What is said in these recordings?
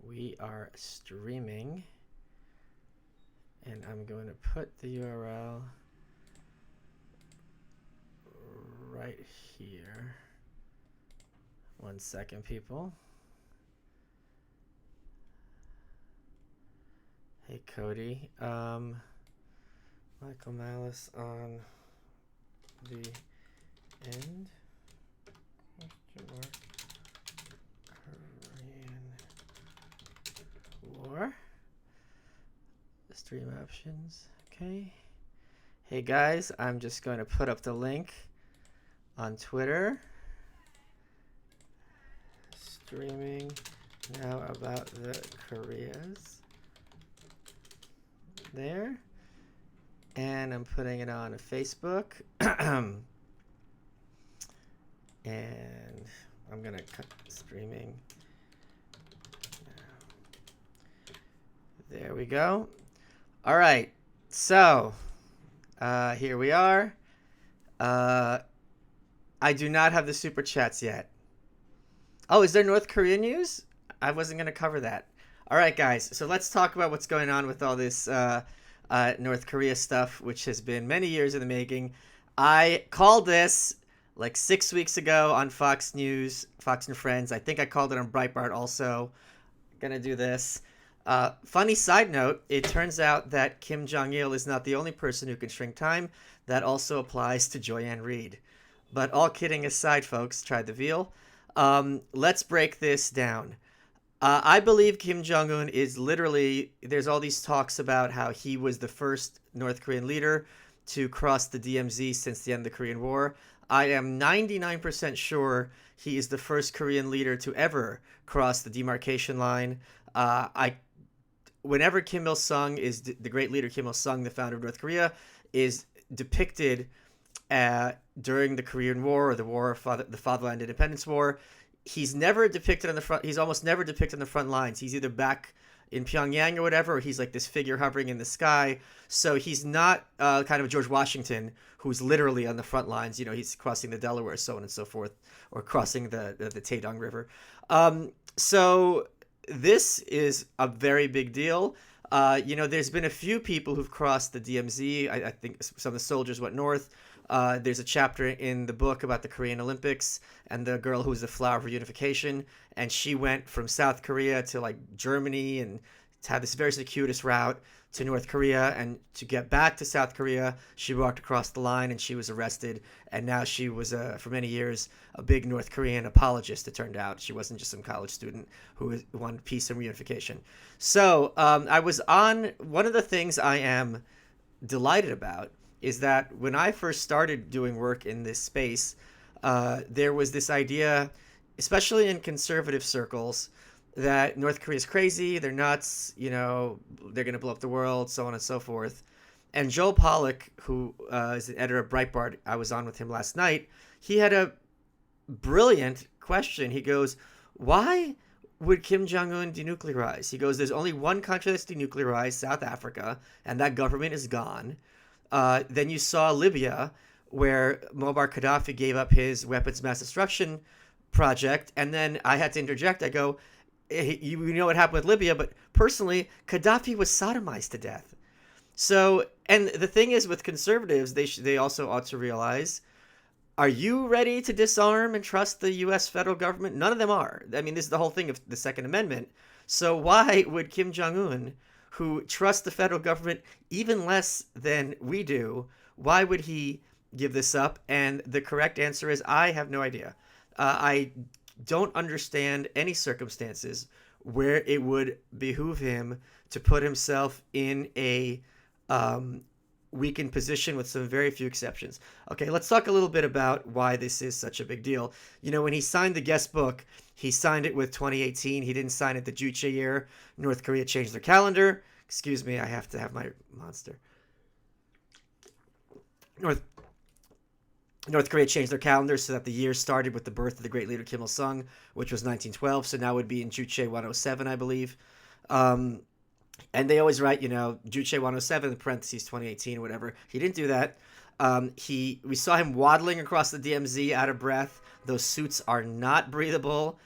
We are streaming, and I'm going to put the URL right here. 1 second, people. Hey, Cody. Michael Malice on the end. Korean War. Stream options. Okay. Hey guys, I'm just going to put up the link on Twitter. Streaming now about the Koreas. There. And I'm putting it on Facebook. And I'm going to cut streaming. There we go. All right. So, here we are. I do not have the super chats yet. Oh, is there North Korea news? I wasn't going to cover that. All right, guys. So let's talk about what's going on with all this North Korea stuff, which has been many years in the making. I called this like 6 weeks ago on Fox News, Fox and Friends. I think I called it on Breitbart also. Gonna do this. Funny side note, it turns out that Kim Jong-il is not the only person who can shrink time. That also applies to Joy-Ann Reid. But all kidding aside, folks, tried the veal. Let's break this down. I believe Kim Jong-un is literally, there's all these talks about how he was the first North Korean leader to cross the DMZ since the end of the Korean War. I am 99% sure he is the first Korean leader to ever cross the demarcation line. Whenever Kim Il-sung is the great leader, Kim Il-sung, the founder of North Korea, is depicted during the Korean War or the Fatherland Independence War, he's never depicted on the front. He's almost never depicted on the front lines. He's either back in Pyongyang or whatever, or he's like this figure hovering in the sky. So he's not kind of George Washington, who's literally on the front lines. You know, he's crossing the Delaware, so on and so forth, or crossing the Taedong River. So this is a very big deal. There's been a few people who've crossed the DMZ. I think some of the soldiers went north. There's a chapter in the book about the Korean Olympics and the girl who was the flower for unification, and she went from South Korea to like Germany and had this very circuitous route to North Korea, and to get back to South Korea, she walked across the line and she was arrested, and now she was for many years a big North Korean apologist. It turned out she wasn't just some college student who wanted peace and reunification. So I was on one of the things I am delighted about is that when I first started doing work in this space, there was this idea, especially in conservative circles, that North Korea is crazy, they're nuts, they're going to blow up the world, so on and so forth. And Joel Pollack, who is the editor of Breitbart, I was on with him last night, he had a brilliant question. He goes, why would Kim Jong-un denuclearize? He goes, there's only one country that's denuclearized, South Africa, and that government is gone. Then you saw Libya, where Muammar Gaddafi gave up his weapons of mass destruction project. And then I had to interject. I go, you know what happened with Libya, but personally, Gaddafi was sodomized to death. So, and the thing is with conservatives, they also ought to realize, are you ready to disarm and trust the U.S. federal government? None of them are. I mean, this is the whole thing of the Second Amendment. So why would Kim Jong-un, who trusts the federal government even less than we do, why would he give this up? And the correct answer is, I have no idea. I don't understand any circumstances where it would behoove him to put himself in a weakened position, with some very few exceptions. Okay, let's talk a little bit about why this is such a big deal. When he signed the guest book, he signed it with 2018. He didn't sign it the Juche year. North Korea changed their calendar. Excuse me, I have to have my monster. North Korea changed their calendar so that the year started with the birth of the great leader Kim Il-sung, which was 1912. So now it would be in Juche 107, I believe. And they always write, Juche 107 in parentheses 2018 or whatever. He didn't do that. We saw him waddling across the DMZ out of breath. Those suits are not breathable.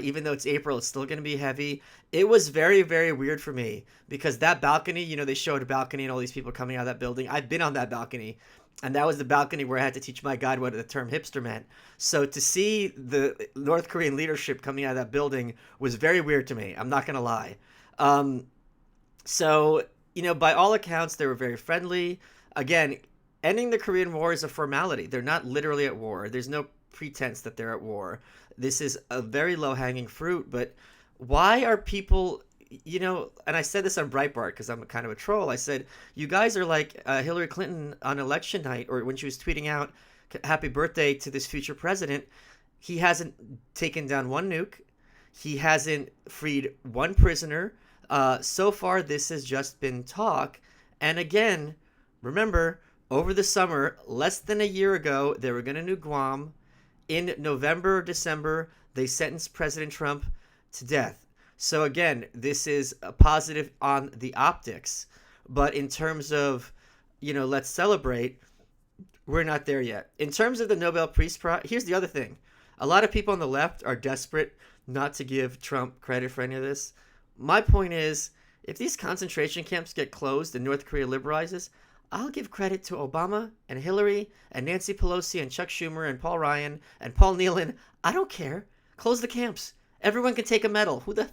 Even though it's April, it's still going to be heavy. It was very, very weird for me because that balcony, they showed a balcony and all these people coming out of that building. I've been on that balcony, and that was the balcony where I had to teach my guide what the term hipster meant. So to see the North Korean leadership coming out of that building was very weird to me. I'm not going to lie. Um, so, by all accounts, they were very friendly. Again, ending the Korean War is a formality. They're not literally at war. There's no pretense that they're at war. This is a very low hanging fruit. But why are people, and I said this on Breitbart because I'm kind of a troll. I said, you guys are like Hillary Clinton on election night, or when she was tweeting out happy birthday to this future president. He hasn't taken down one nuke. He hasn't freed one prisoner. So far, this has just been talk. And again, remember, over the summer, less than a year ago, they were going to nuke Guam. In November or December, they sentenced President Trump to death. So again, this is a positive on the optics. But in terms of, let's celebrate, we're not there yet. In terms of the Nobel Peace Prize, here's the other thing. A lot of people on the left are desperate not to give Trump credit for any of this. My point is, if these concentration camps get closed and North Korea liberalizes, I'll give credit to Obama and Hillary and Nancy Pelosi and Chuck Schumer and Paul Ryan and Paul Nealon. I don't care. Close the camps. Everyone can take a medal. Who the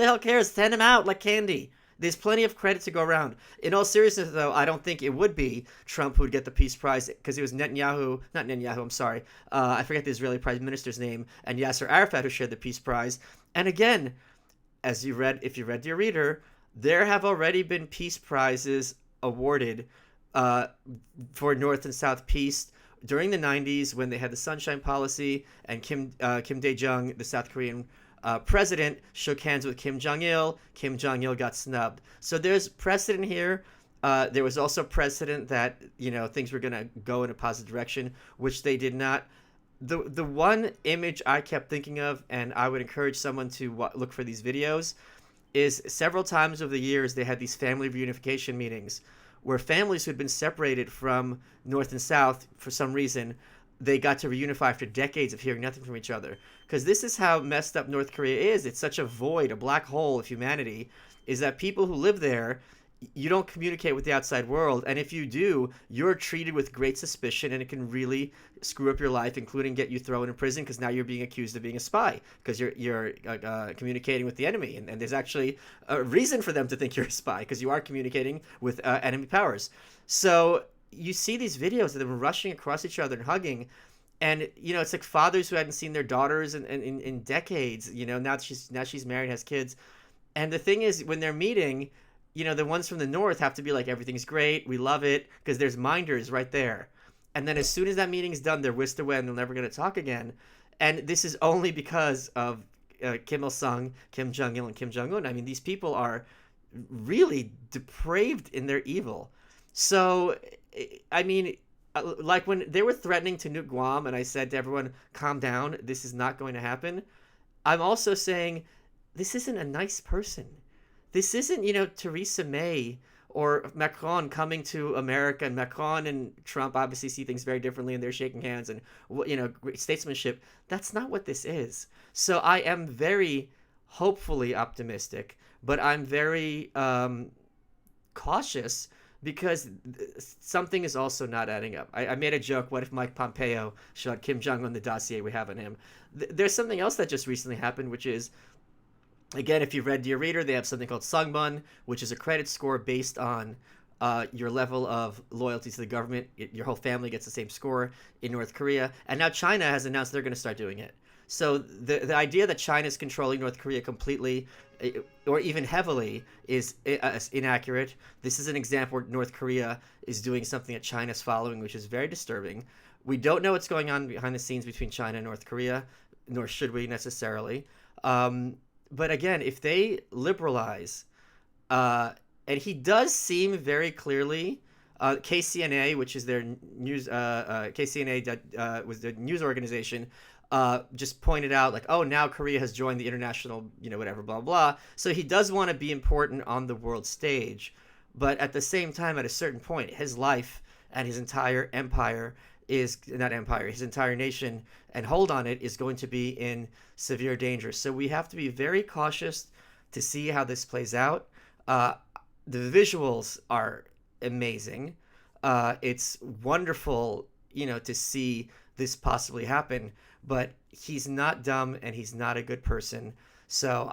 hell cares? Send them out like candy. There's plenty of credit to go around. In all seriousness, though, I don't think it would be Trump who would get the Peace Prize because it was not Netanyahu, I'm sorry. I forget the Israeli Prime Minister's name, and Yasser Arafat who shared the Peace Prize. And again, if you read your reader, there have already been peace prizes awarded for North and South peace during the 90s when they had the Sunshine Policy and Kim Dae-jung, the South Korean president, shook hands with Kim Jong-il. Kim Jong-il got snubbed. So there's precedent here. There was also precedent that things were going to go in a positive direction, which they did not. The one image I kept thinking of, and I would encourage someone to look for these videos, is several times over the years they had these family reunification meetings where families who had been separated from North and South for some reason, they got to reunify after decades of hearing nothing from each other. Because this is how messed up North Korea is. It's such a void, a black hole of humanity, is that people who live there, you don't communicate with the outside world. And if you do, you're treated with great suspicion, and it can really screw up your life, including get you thrown in prison because now you're being accused of being a spy because you're communicating with the enemy. And there's actually a reason for them to think you're a spy because you are communicating with enemy powers. So you see these videos of them rushing across each other and hugging. And, it's like fathers who hadn't seen their daughters in decades, now she's married, has kids. And the thing is, when they're meeting, the ones from the north have to be like, everything's great, we love it, because there's minders right there. And then as soon as that meeting's done, they're whisked away and they're never going to talk again. And this is only because of Kim Il-sung, Kim Jong-il, and Kim Jong-un. I mean, these people are really depraved in their evil. So, I mean, like when they were threatening to nuke Guam and I said to everyone, calm down, this is not going to happen. I'm also saying this isn't a nice person. This isn't, Theresa May or Macron coming to America, and Macron and Trump obviously see things very differently and they're shaking hands and, great statesmanship. That's not what this is. So I am very hopefully optimistic, but I'm very cautious because something is also not adding up. I made a joke, what if Mike Pompeo showed Kim Jong-un the dossier we have on him? There's something else that just recently happened, which is, again, if you read Dear Reader, they have something called Sungbun, which is a credit score based on your level of loyalty to the government. Your whole family gets the same score in North Korea. And now China has announced they're going to start doing it. So the idea that China is controlling North Korea completely or even heavily is inaccurate. This is an example where North Korea is doing something that China's following, which is very disturbing. We don't know what's going on behind the scenes between China and North Korea, nor should we necessarily. But again, if they liberalize, and he does seem very clearly, KCNA, which is their news, KCNA was the news organization, just pointed out like, oh, now Korea has joined the international, whatever, blah, blah. So he does want to be important on the world stage. But at the same time, at a certain point, his life and his entire empire is not empire, his entire nation and hold on it is going to be in severe danger. So we have to be very cautious to see how this plays out. Uh, the visuals are amazing. It's wonderful, to see this possibly happen. But he's not dumb and he's not a good person. So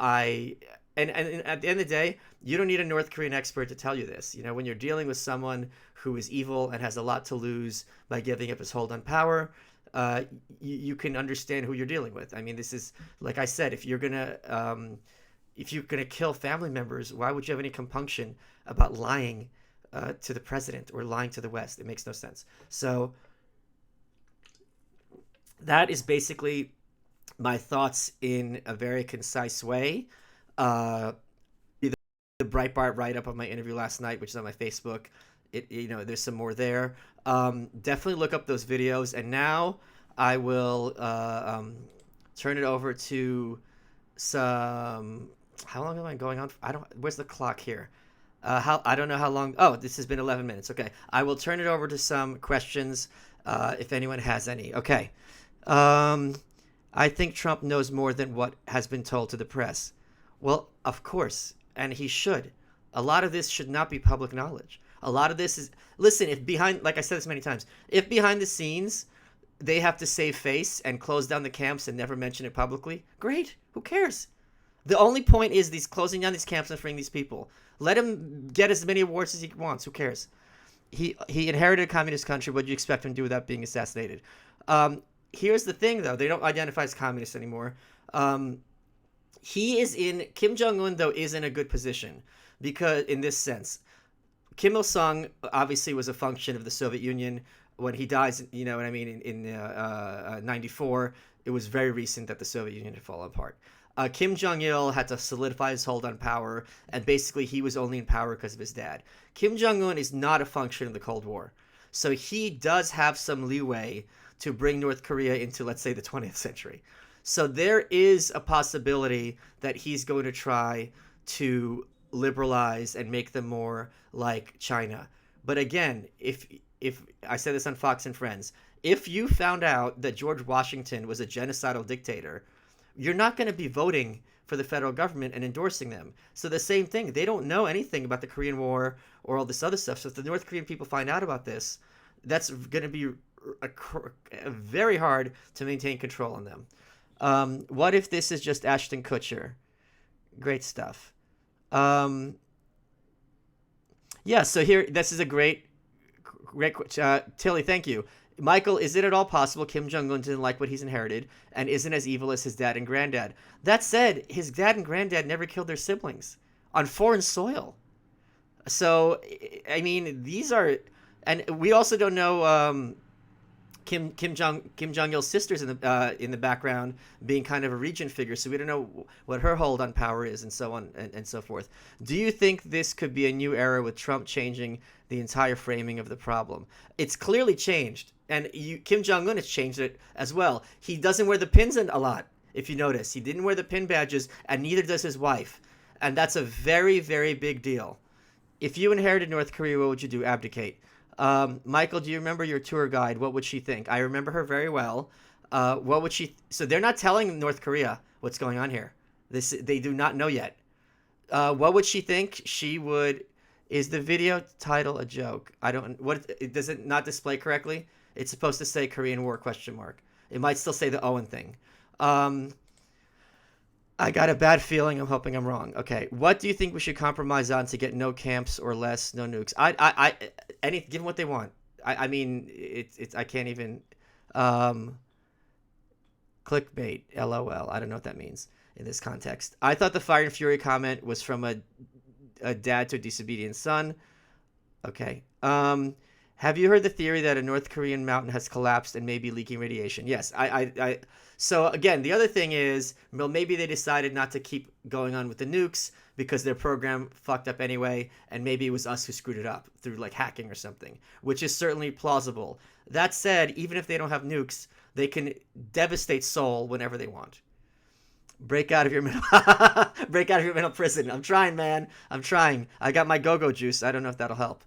and at the end of the day, you don't need a North Korean expert to tell you this. When you're dealing with someone who is evil and has a lot to lose by giving up his hold on power, you can understand who you're dealing with. I mean, this is, like I said, if you're gonna kill family members, why would you have any compunction about lying to the president or lying to the West? It makes no sense. So that is basically my thoughts in a very concise way. Uh, the Breitbart write up of my interview last night, which is on my Facebook. There's some more there. Definitely look up those videos. And now I will turn it over to some. How long am I going on? Where's the clock here? I don't know how long. Oh, this has been 11 minutes. Okay, I will turn it over to some questions if anyone has any. Okay. I think Trump knows more than what has been told to the press. Well, of course, and he should. A lot of this should not be public knowledge. A lot of this is, listen, like I said this many times, if behind the scenes they have to save face and close down the camps and never mention it publicly, great. Who cares? The only point is these closing down these camps and freeing these people. Let him get as many awards as he wants. Who cares? He inherited a communist country. What do you expect him to do without being assassinated? Here's the thing, though. They don't identify as communists anymore. Kim Jong-un, though, is in a good position because, in this sense, Kim Il-sung obviously was a function of the Soviet Union. When he dies, you know what I mean, in 94, it was very recent that the Soviet Union had fallen apart. Kim Jong-il had to solidify his hold on power, and basically he was only in power because of his dad. Kim Jong-un is not a function of the Cold War. So he does have some leeway to bring North Korea into, let's say, the 20th century. So there is a possibility that he's going to try to liberalize and make them more like China. But again, if I said this on Fox and Friends, if you found out that George Washington was a genocidal dictator, you're not going to be voting for the federal government and endorsing them. So the same thing, they don't know anything about the Korean War or all this other stuff. So if the North Korean people find out about this, that's going to be very hard to maintain control on them. What if this is just Ashton Kutcher? Great stuff. Yeah, so here, this is a great Tilly, thank you. Michael, is it at all possible Kim Jong-un didn't like what he's inherited and isn't as evil as his dad and granddad? That said, his dad and granddad never killed their siblings on foreign soil. So, I mean, these are... And we also don't know Kim Jong-il's sisters in the background being kind of a regent figure, so we don't know what her hold on power is and so on and so forth. Do you think this could be a new era with Trump changing the entire framing of the problem? It's clearly changed, and Kim Jong-un has changed it as well. He doesn't wear the pins a lot, if you notice. He didn't wear the pin badges, and neither does his wife, and that's a very, very big deal. If you inherited North Korea, what would you do? Abdicate. Michael, do you remember your tour guide? What would she think? I remember her very well. What would she... So they're not telling North Korea what's going on here. They do not know yet. What would she think? She would... Is the video title a joke? I don't... Does it not display correctly? It's supposed to say Korean War ? It might still say the Owen thing. I got a bad feeling. I'm hoping I'm wrong. Okay. What do you think we should compromise on to get no camps or less, no nukes? Give them what they want. I mean, I can't even, clickbait, LOL. I don't know what that means in this context. I thought the Fire and Fury comment was from a dad to a disobedient son. Okay. Have you heard the theory that a North Korean mountain has collapsed and may be leaking radiation? Yes. So again, the other thing is, well, maybe they decided not to keep going on with the nukes because their program fucked up anyway, and maybe it was us who screwed it up through like hacking or something, which is certainly plausible. That said, even if they don't have nukes, they can devastate Seoul whenever they want. Break out of your mental prison. I'm trying, man. I'm trying. I got my go-go juice. I don't know if that'll help.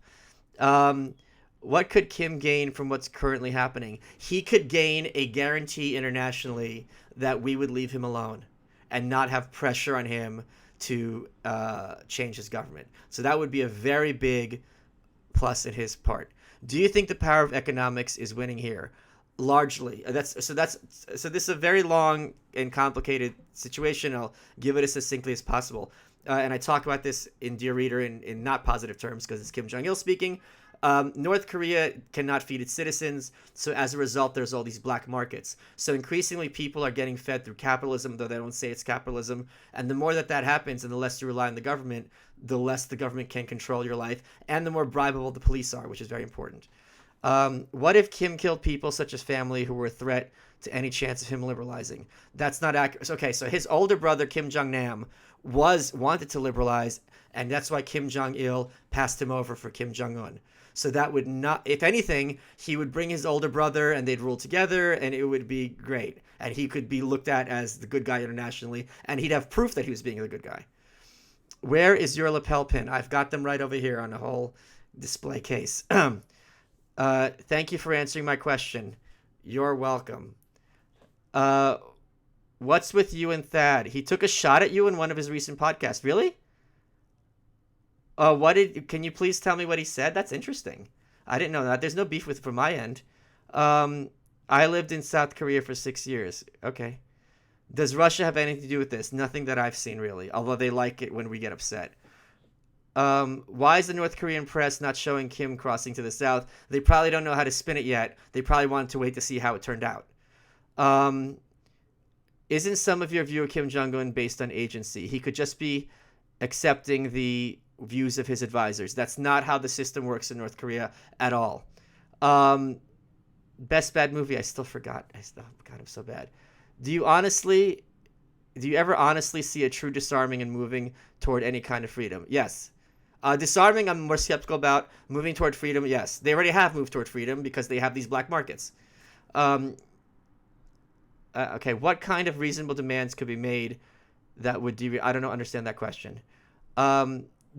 What could Kim gain from what's currently happening? He could gain a guarantee internationally that we would leave him alone and not have pressure on him to change his government. So that would be a very big plus in his part. Do you think the power of economics is winning here? Largely. So this is a very long and complicated situation. I'll give it as succinctly as possible. And I talk about this in Dear Reader in not positive terms because it's Kim Jong-il speaking. North Korea cannot feed its citizens, so as a result, there's all these black markets. So increasingly, people are getting fed through capitalism, though they don't say it's capitalism. And the more that happens, and the less you rely on the government, the less the government can control your life, and the more bribable the police are, which is very important. What if Kim killed people such as family who were a threat to any chance of him liberalizing? That's not accurate. Okay, so his older brother Kim Jong Nam wanted to liberalize, and that's why Kim Jong Il passed him over for Kim Jong Un. So that would not, if anything, he would bring his older brother and they'd rule together and it would be great. And he could be looked at as the good guy internationally and he'd have proof that he was being the good guy. Where is your lapel pin? I've got them right over here on a whole display case. Thank you for answering my question. You're welcome. What's with you and Thad? He took a shot at you in one of his recent podcasts. Really? Can you please tell me what he said? That's interesting. I didn't know that. There's no beef with from my end. I lived in South Korea for 6 years. Okay. Does Russia have anything to do with this? Nothing that I've seen, really, although they like it when we get upset. Why is the North Korean press not showing Kim crossing to the south? They probably don't know how to spin it yet. They probably wanted to wait to see how it turned out. Isn't some of your view of Kim Jong-un based on agency? He could just be accepting the views of his advisors. That's not how the system works in North Korea at all. Best bad movie, I still forgot. God, I'm so bad. Do you ever honestly see a true disarming and moving toward any kind of freedom? Yes. Disarming, I'm more skeptical about. Moving toward freedom, yes. They already have moved toward freedom because they have these black markets. Okay, what kind of reasonable demands could be made that would I don't know, understand that question.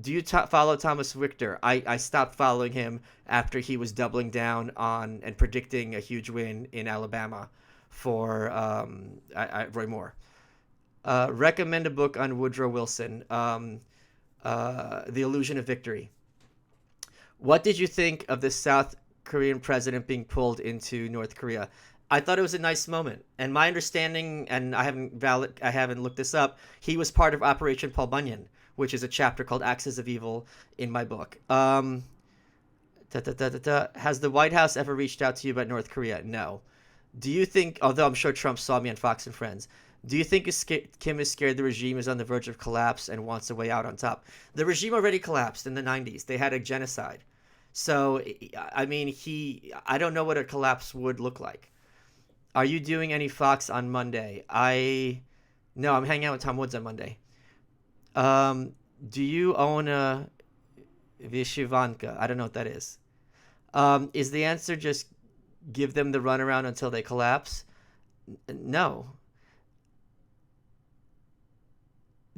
Do you follow Thomas Richter? I stopped following him after he was doubling down on and predicting a huge win in Alabama for Roy Moore. Recommend a book on Woodrow Wilson, The Illusion of Victory. What did you think of the South Korean president being pulled into North Korea? I thought it was a nice moment. And my understanding, and I haven't looked this up, he was part of Operation Paul Bunyan, which is a chapter called Axis of Evil in my book. Has the White House ever reached out to you about North Korea? No. Do you think, although I'm sure Trump saw me on Fox and Friends, do you think Kim is scared the regime is on the verge of collapse and wants a way out on top? The regime already collapsed in the 90s. They had a genocide. So, I mean, I don't know what a collapse would look like. Are you doing any Fox on Monday? No, I'm hanging out with Tom Woods on Monday. Do you own a Vishivanka? I don't know what that is. Is the answer just give them the runaround until they collapse? No.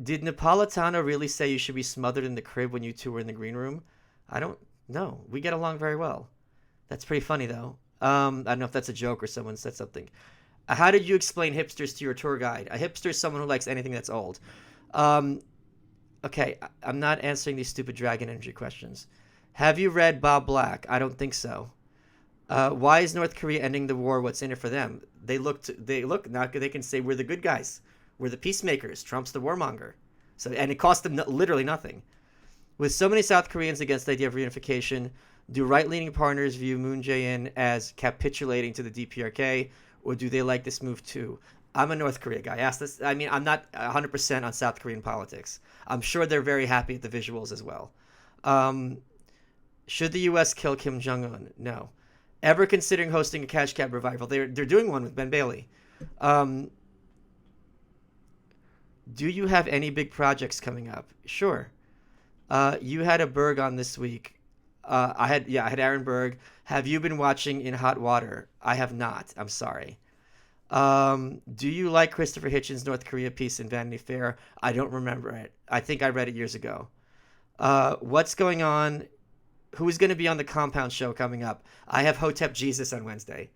Did Napolitano really say you should be smothered in the crib when you two were in the green room? I don't know. We get along very well. That's pretty funny, though. I don't know if that's a joke or someone said something. How did you explain hipsters to your tour guide? A hipster is someone who likes anything that's old. Okay, I'm not answering these stupid Dragon Energy questions. Have you read Bob Black? I don't think so. Why is North Korea ending the war? What's in it for them? They can say we're the good guys. We're the peacemakers. Trump's the warmonger. And it cost them literally nothing. With so many South Koreans against the idea of reunification, do right-leaning partners view Moon Jae-in as capitulating to the DPRK, or do they like this move too? I'm a North Korea guy. I'm not 100% on South Korean politics. I'm sure they're very happy at the visuals as well. Should the U.S. kill Kim Jong-un? No. Ever considering hosting a Cash Cab revival? They're doing one with Ben Bailey. Do you have any big projects coming up? Sure. You had a Berg on this week. I had Aaron Berg. Have you been watching In Hot Water? I have not. I'm sorry. Do you like Christopher Hitchens' North Korea piece in Vanity Fair? I don't remember it. I think I read it years ago. What's going on Who's going to be on the Compound Show coming up? I have Hotep Jesus on Wednesday.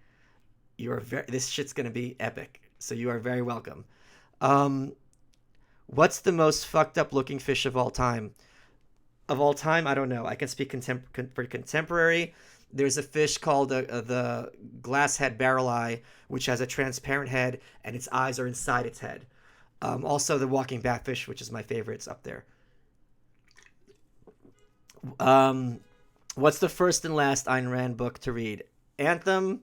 This shit's going to be epic. So you are very welcome. Um, what's the most fucked up looking fish of all time? Of all time, I don't know. I can speak for contemporary. There's a fish called the glasshead barrel eye, which has a transparent head and its eyes are inside its head. Also, the walking batfish, which is my favorite, is up there. Um, what's the first and last Ayn Rand book to read? Anthem,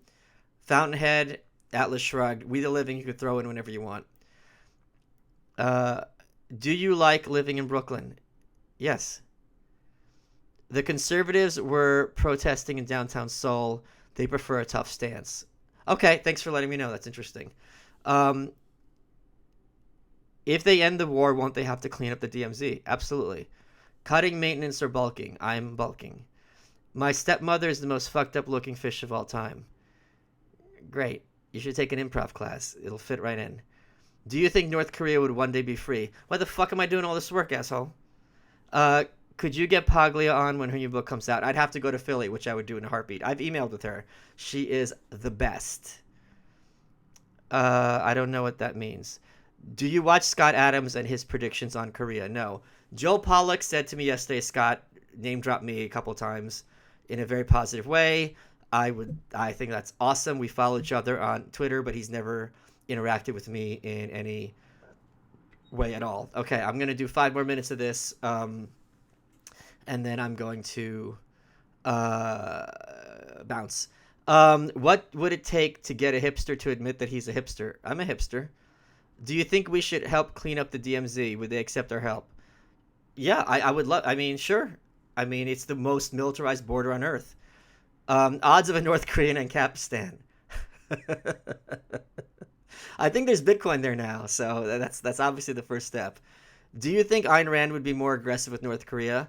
Fountainhead, Atlas Shrugged, We the Living. You could throw in whenever you want. Uh, do you like living in Brooklyn? Yes. The conservatives were protesting in downtown Seoul. They prefer a tough stance. Okay, thanks for letting me know. That's interesting. Um, if they end the war, won't they have to clean up the DMZ? Absolutely. Cutting maintenance or bulking? I'm bulking. My stepmother is the most fucked up looking fish of all time. Great. You should take an improv class. It'll fit right in. Do you think North Korea would one day be free? Why the fuck am I doing all this work, asshole? Uh, could you get Paglia on when her new book comes out? I'd have to go to Philly, which I would do in a heartbeat. I've emailed with her. She is the best. I don't know what that means. Do you watch Scott Adams and his predictions on Korea? No. Joel Pollack said to me yesterday, Scott name dropped me a couple times in a very positive way. I think that's awesome. We follow each other on Twitter, but he's never interacted with me in any way at all. Okay, I'm gonna do 5 more minutes of this, and then I'm going to bounce. What would it take to get a hipster to admit that he's a hipster? I'm a hipster. Do you think we should help clean up the DMZ? Would they accept our help? Yeah, I would love. I mean, sure. I mean, it's the most militarized border on Earth. Odds of a North Korean and Kapistan. I think there's Bitcoin there now, so that's obviously the first step. Do you think Ayn Rand would be more aggressive with North Korea?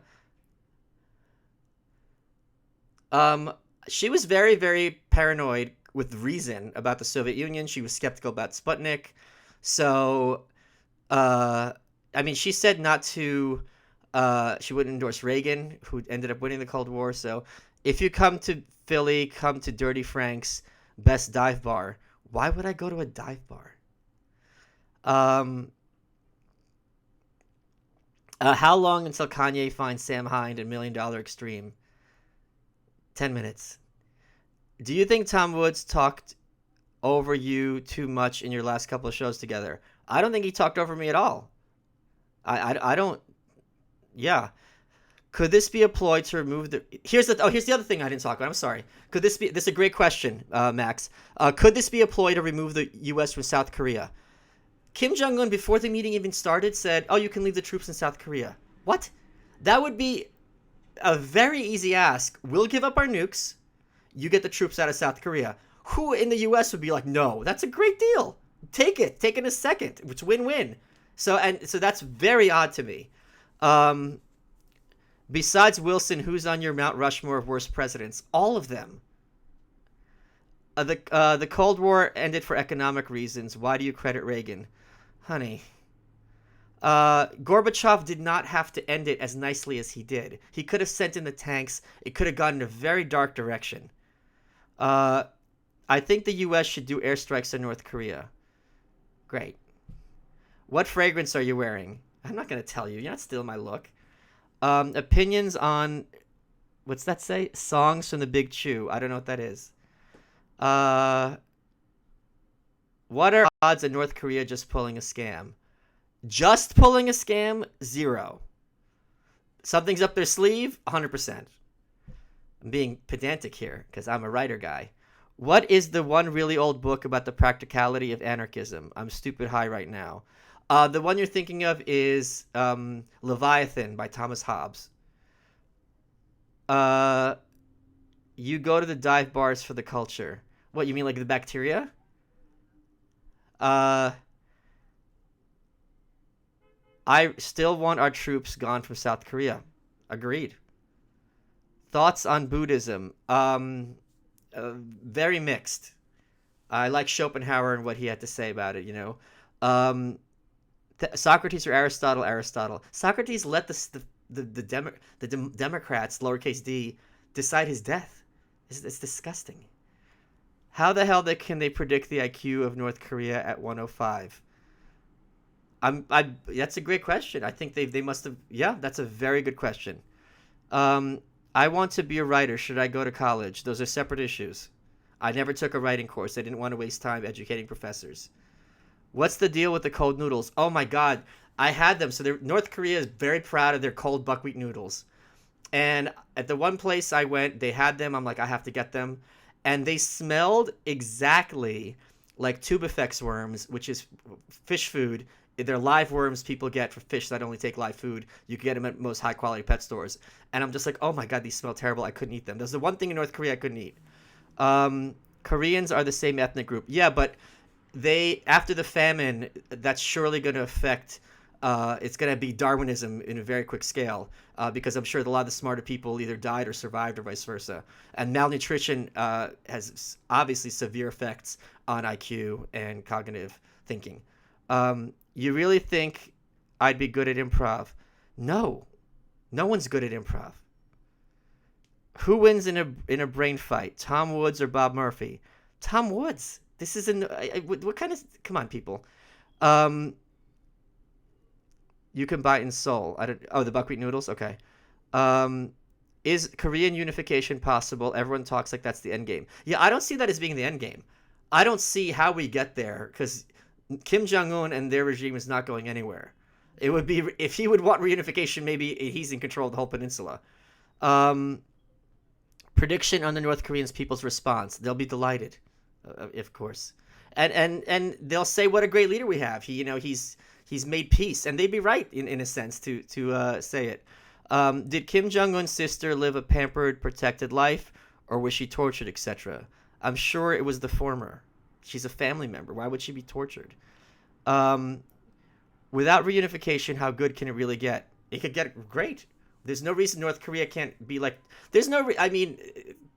Um, she was very, very paranoid with reason about the Soviet Union. She was skeptical about Sputnik. So, uh, I mean, she said not to. She wouldn't endorse Reagan, who ended up winning the Cold War. So, if you come to Philly, come to Dirty Frank's best dive bar. Why would I go to a dive bar? Um, how long until Kanye finds Sam Hind and Million Dollar Extreme? 10 minutes. Do you think Tom Woods talked over you too much in your last couple of shows together? I don't think he talked over me at all. I don't. Yeah. Could this be a ploy to remove the? Here's the other thing I didn't talk about. I'm sorry. Could this be? This is a great question, Max. Could this be a ploy to remove the U.S. from South Korea? Kim Jong Un, before the meeting even started, said, "Oh, you can leave the troops in South Korea." What? That would be a very easy ask. We'll give up our nukes. You get the troops out of South Korea. Who in the U.S. would be like, no, that's a great deal. Take it. Take it in a second. It's win-win. So that's very odd to me. Um, besides Wilson, who's on your Mount Rushmore of worst presidents? All of them. The Cold War ended for economic reasons. Why do you credit Reagan? Honey. Gorbachev did not have to end it as nicely as he did. He could have sent in the tanks. It could have gone in a very dark direction. I think the U.S. should do airstrikes in North Korea. Great. What fragrance are you wearing? I'm not going to tell you. You're not stealing my look. Opinions on, what's that say? Songs from the Big Chew. I don't know what that is. What are odds of North Korea just pulling a scam? Just pulling a scam? 0. Something's up their sleeve? 100%. I'm being pedantic here because I'm a writer guy. What is the one really old book about the practicality of anarchism? I'm stupid high right now. The one you're thinking of is Leviathan by Thomas Hobbes. You go to the dive bars for the culture. What, you mean like the bacteria? I still want our troops gone from South Korea. Agreed. Thoughts on Buddhism? Very mixed. I like Schopenhauer and what he had to say about it, you know. Socrates or Aristotle? Aristotle. Socrates let the Democrats, lowercase d, decide his death. It's disgusting. How the hell can they predict the IQ of North Korea at 105? That's a great question. I think they must have. Yeah, that's a very good question. Um, I want to be a writer. Should I go to college? Those are separate issues. I never took a writing course. I didn't want to waste time educating professors. What's the deal with the cold noodles? Oh my God, I had them. So North Korea is very proud of their cold buckwheat noodles. And at the one place I went, they had them. I'm like, I have to get them. And they smelled exactly like tubifex worms, which is fish food. They're live worms people get for fish that only take live food. You can get them at most high quality pet stores. And I'm just like, oh my God, these smell terrible. I couldn't eat them. That's the one thing in North Korea I couldn't eat. Koreans are the same ethnic group. Yeah, but after the famine, that's surely going to affect. It's going to be Darwinism in a very quick scale, because I'm sure a lot of the smarter people either died or survived or vice versa. And malnutrition has obviously severe effects on IQ and cognitive thinking. You really think I'd be good at improv? No, no one's good at improv. Who wins in a brain fight, Tom Woods or Bob Murphy? Tom Woods. This isn't. What kind of? Come on, people. Um, you can buy it in Seoul. I don't. Oh, the buckwheat noodles. Okay. Um, is Korean unification possible? Everyone talks like that's the end game. Yeah, I don't see that as being the end game. I don't see how we get there because Kim Jong-un and their regime is not going anywhere. It would be if he would want reunification. Maybe he's in control of the whole peninsula. Um, Prediction on the North Koreans people's response. They'll be delighted, of course, and they'll say what a great leader we have. He's made peace, and they'd be right in a sense to say it. Did Kim Jong Un's sister live a pampered, protected life, or was she tortured, etc.? I'm sure it was the former. She's a family member. Why would she be tortured? Without reunification, how good can it really get? It could get great. There's no reason North Korea can't be like. There's no. I mean,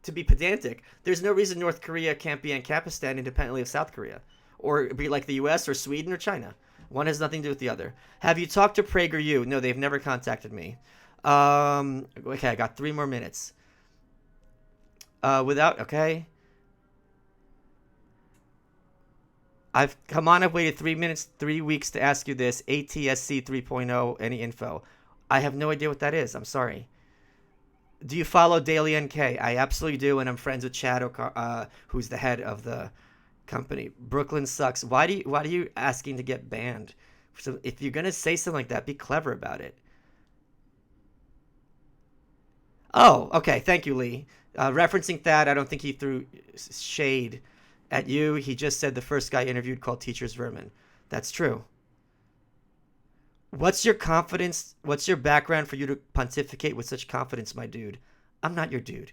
to be pedantic, there's no reason North Korea can't be Ancapistan independently of South Korea, or be like the U.S. or Sweden or China. One has nothing to do with the other. Have you talked to PragerU? No, they've never contacted me. Okay, I got 3 more minutes. Okay. I've waited 3 minutes, 3 weeks to ask you this. ATSC 3.0. Any info? I have no idea what that is. I'm sorry. Do you follow Daily NK? I absolutely do, and I'm friends with Chad who's the head of the company. Brooklyn sucks. Why are you asking to get banned? So if you're gonna say something like that, be clever about it. Oh, okay. Thank you, Lee. Referencing that, I don't think he threw shade at you. He just said the first guy interviewed called Teachers Vermin. That's true. What's your confidence? What's your background for you to pontificate with such confidence, my dude? I'm not your dude.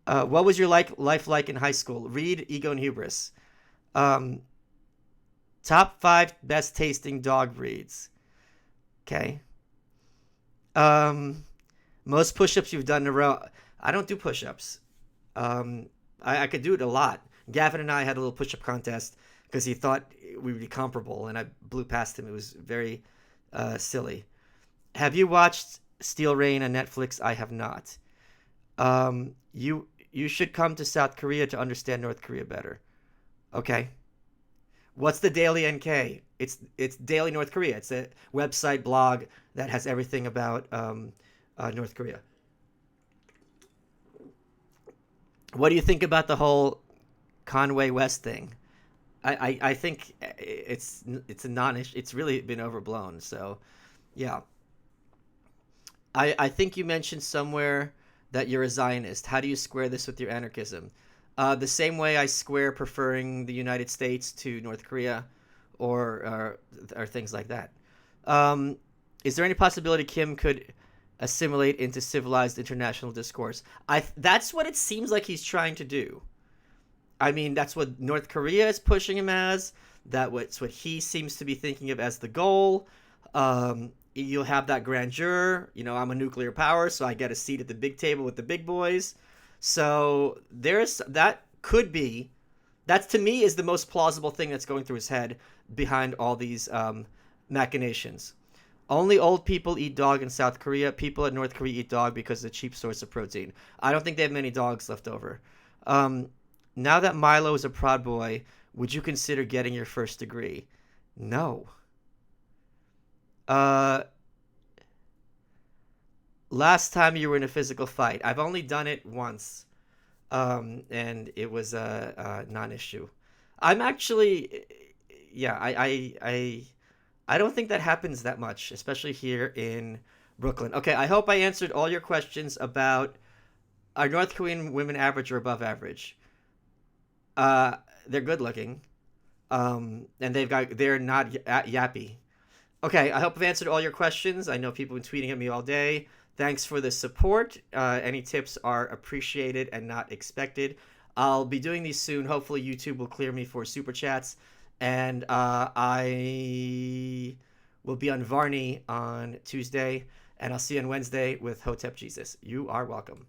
What was your life like in high school? Read Ego and Hubris. Um, Top 5 best tasting dog breeds. Okay. Most push-ups you've done in a row. I don't do push-ups. I could do it a lot. Gavin and I had a little push-up contest because he thought we would be comparable, and I blew past him. It was very silly. Have you watched Steel Rain on Netflix? I have not. You should come to South Korea to understand North Korea better. Okay. What's the Daily NK? It's Daily North Korea. It's a website blog that has everything about North Korea. What do you think about the whole Conway West thing? I think it's a non-issue. It's really been overblown. So, yeah. I think you mentioned somewhere that you're a Zionist. How do you square this with your anarchism? The same way I square preferring the United States to North Korea, or things like that. Is there any possibility Kim could assimilate into civilized international discourse? That's what it seems like he's trying to do. I mean, that's what North Korea is pushing him as. That's what he seems to be thinking of as the goal. You'll have that grandeur. I'm a nuclear power, so I get a seat at the big table with the big boys. So that to me is the most plausible thing that's going through his head behind all these machinations. Only old people eat dog in South Korea. People in North Korea eat dog because it's a cheap source of protein. I don't think they have many dogs left over. Um, Now that Milo is a proud boy, would you consider getting your first degree? No. Uh, Last time you were in a physical fight, I've only done it once, and it was a non-issue. I'm actually, yeah, I don't think that happens that much, especially here in Brooklyn. Okay, I hope I answered all your questions about are North Korean women average or above average. They're good looking, and they're not yappy. Okay, I hope I've answered all your questions. I know people have been tweeting at me all day. Thanks for the support. Any tips are appreciated and not expected. I'll be doing these soon. Hopefully, YouTube will clear me for super chats. And I will be on Varney on Tuesday. And I'll see you on Wednesday with Hotep Jesus. You are welcome.